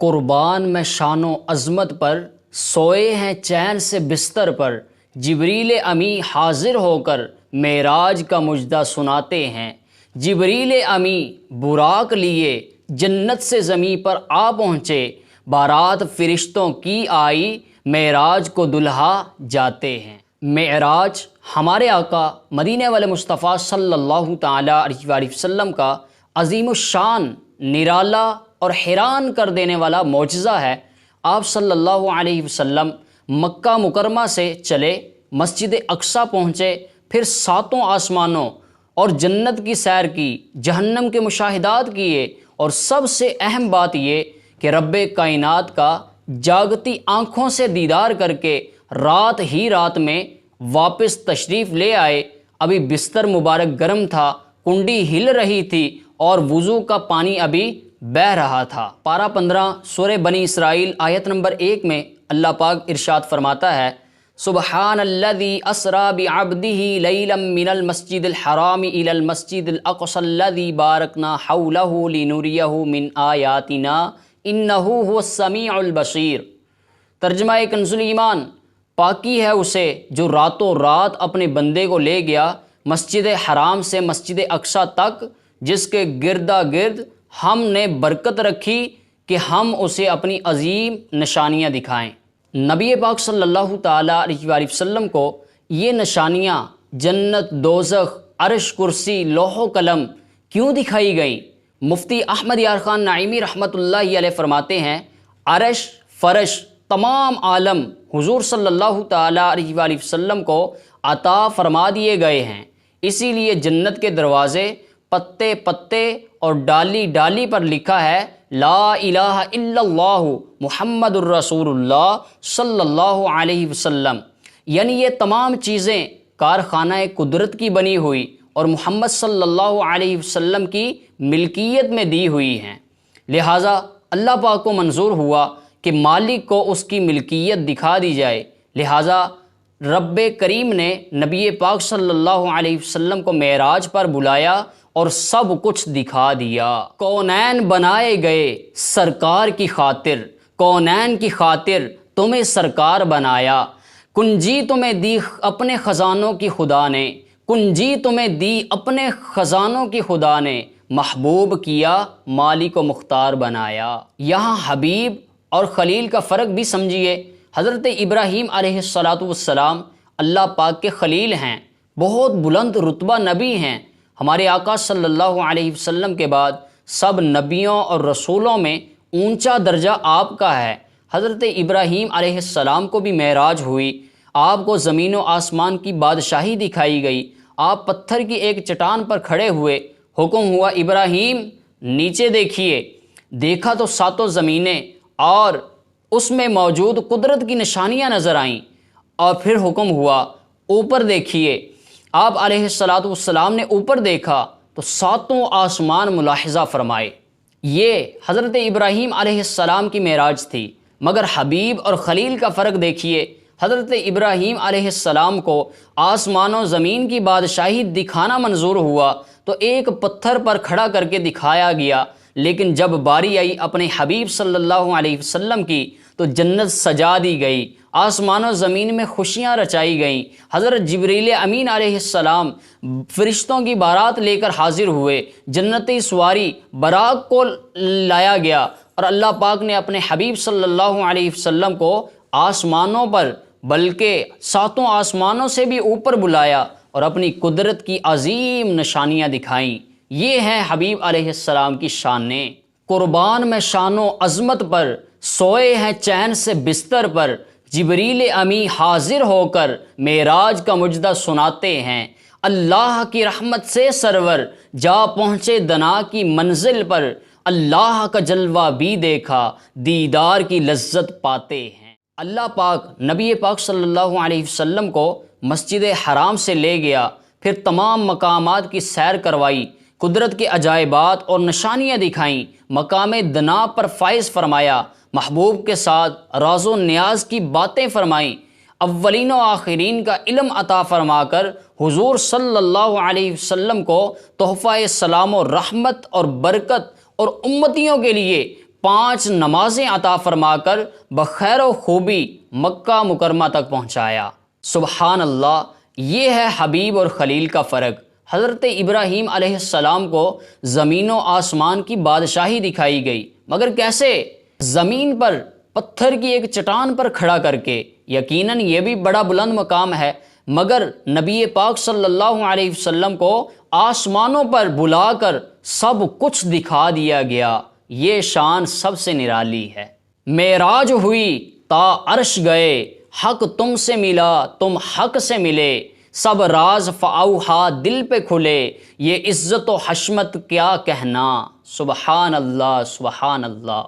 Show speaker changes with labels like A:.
A: قربان میں شان و عظمت پر، سوئے ہیں چین سے بستر پر، جبریل امی حاضر ہو کر معراج کا مجدہ سناتے ہیں۔ جبریل امی براق لیے جنت سے زمیں پر آ پہنچے، بارات فرشتوں کی آئی، معراج کو دلہا جاتے ہیں۔ معراج ہمارے آقا مدینے والے مصطفیٰ صلی اللہ تعالیٰ علیہ وآلہ وسلم کا عظیم الشان، نرالا اور حیران کر دینے والا معجزہ ہے۔ آپ صلی اللہ علیہ وسلم مکہ مکرمہ سے چلے، مسجد اقصیٰ پہنچے، پھر ساتوں آسمانوں اور جنت کی سیر کی، جہنم کے مشاہدات کیے، اور سب سے اہم بات یہ کہ رب کائنات کا جاگتی آنکھوں سے دیدار کر کے رات ہی رات میں واپس تشریف لے آئے۔ ابھی بستر مبارک گرم تھا، کنڈی ہل رہی تھی اور وضو کا پانی ابھی بہہ رہا تھا۔ پارہ 15 سورہ بنی اسرائیل آیت نمبر 1 میں اللہ پاک ارشاد فرماتا ہے، سبحان الذی اسریٰ بعبدہ لیلا من المسجد الحرام الی المسجد الاقصی الذی بارکنا حولہ لنریہ من آیاتنا انہ هو السمیع البصیر۔ ترجمہ کنز ایمان، پاکی ہے اسے جو راتوں رات اپنے بندے کو لے گیا مسجد حرام سے مسجد اقصیٰ تک، جس کے گردا گرد ہم نے برکت رکھی کہ ہم اسے اپنی عظیم نشانیاں دکھائیں۔ نبی پاک صلی اللہ تعالیٰ علیہ وآلہ وسلم کو یہ نشانیاں جنت، دوزخ، عرش، کرسی، لوح و قلم کیوں دکھائی گئیں؟ مفتی احمد یار خان نعیمی رحمۃ اللہ علیہ فرماتے ہیں، عرش، فرش، تمام عالم حضور صلی اللہ تعالیٰ علیہ وآلہ وسلم کو عطا فرما دیے گئے ہیں۔ اسی لیے جنت کے دروازے پتے پتے اور ڈالی ڈالی پر لکھا ہے، لا الہ الا اللہ محمد الرسول اللہ صلی اللہ علیہ وسلم، یعنی یہ تمام چیزیں کارخانہ قدرت کی بنی ہوئی اور محمد صلی اللہ علیہ وسلم کی ملکیت میں دی ہوئی ہیں۔ لہٰذا اللہ پاک کو منظور ہوا کہ مالک کو اس کی ملکیت دکھا دی جائے، لہٰذا رب کریم نے نبی پاک صلی اللہ علیہ وسلم کو معراج پر بلایا اور سب کچھ دکھا دیا۔ کونین بنائے گئے سرکار کی خاطر، کونین کی خاطر تمہیں سرکار بنایا، کنجی تمہیں دی اپنے خزانوں کی خدا نے، کنجی تمہیں دی اپنے خزانوں کی خدا نے، محبوب کیا مالک و مختار بنایا۔ یہاں حبیب اور خلیل کا فرق بھی سمجھیے۔ حضرت ابراہیم علیہ السلام اللہ پاک کے خلیل ہیں، بہت بلند رتبہ نبی ہیں۔ ہمارے آقا صلی اللہ علیہ وسلم کے بعد سب نبیوں اور رسولوں میں اونچا درجہ آپ کا ہے۔ حضرت ابراہیم علیہ السلام کو بھی معراج ہوئی، آپ کو زمین و آسمان کی بادشاہی دکھائی گئی۔ آپ پتھر کی ایک چٹان پر کھڑے ہوئے، حکم ہوا ابراہیم نیچے دیکھیے۔ دیکھا تو ساتوں زمینیں اور اس میں موجود قدرت کی نشانیاں نظر آئیں، اور پھر حکم ہوا اوپر دیکھیے۔ آپ علیہ السلام نے اوپر دیکھا تو ساتوں آسمان ملاحظہ فرمائے۔ یہ حضرت ابراہیم علیہ السلام کی معراج تھی، مگر حبیب اور خلیل کا فرق دیکھیے۔ حضرت ابراہیم علیہ السلام کو آسمان و زمین کی بادشاہی دکھانا منظور ہوا تو ایک پتھر پر کھڑا کر کے دکھایا گیا، لیکن جب باری آئی اپنے حبیب صلی اللہ علیہ وسلم کی تو جنت سجا دی گئی، آسمان و زمین میں خوشیاں رچائی گئیں۔ حضرت جبریل امین علیہ السلام فرشتوں کی بارات لے کر حاضر ہوئے، جنتی سواری براق کو لایا گیا، اور اللہ پاک نے اپنے حبیب صلی اللہ علیہ وسلم کو آسمانوں پر بلکہ ساتوں آسمانوں سے بھی اوپر بلایا اور اپنی قدرت کی عظیم نشانیاں دکھائیں۔ یہ ہیں حبیب علیہ السلام کی شانیں۔ قربان میں شان و عظمت پر، سوئے ہیں چین سے بستر پر، جبریل امی حاضر ہو کر معراج کا مجدہ سناتے ہیں۔ اللہ کی رحمت سے سرور جا پہنچے دنا کی منزل پر، اللہ کا جلوہ بھی دیکھا دیدار کی لذت پاتے ہیں۔ اللہ پاک نبی پاک صلی اللہ علیہ وسلم کو مسجد حرام سے لے گیا، پھر تمام مقامات کی سیر کروائی، قدرت کے عجائبات اور نشانیاں دکھائیں، مقام دنا پر فائز فرمایا، محبوب کے ساتھ راز و نیاز کی باتیں فرمائیں، اولین و آخرین کا علم عطا فرما کر حضور صلی اللہ علیہ وسلم کو تحفہ سلام و رحمت اور برکت اور امتیوں کے لیے 5 نمازیں عطا فرما کر بخیر و خوبی مکہ مکرمہ تک پہنچایا۔ سبحان اللہ، یہ ہے حبیب اور خلیل کا فرق۔ حضرت ابراہیم علیہ السلام کو زمین و آسمان کی بادشاہی دکھائی گئی، مگر کیسے؟ زمین پر پتھر کی ایک چٹان پر کھڑا کر کے۔ یقیناً یہ بھی بڑا بلند مقام ہے، مگر نبی پاک صلی اللہ علیہ وسلم کو آسمانوں پر بلا کر سب کچھ دکھا دیا گیا۔ یہ شان سب سے نرالی ہے۔ معراج ہوئی تا عرش گئے، حق تم سے ملا تم حق سے ملے، سب راز فاوہا دل پہ کھلے، یہ عزت و حشمت کیا کہنا۔ سبحان اللہ، سبحان اللہ۔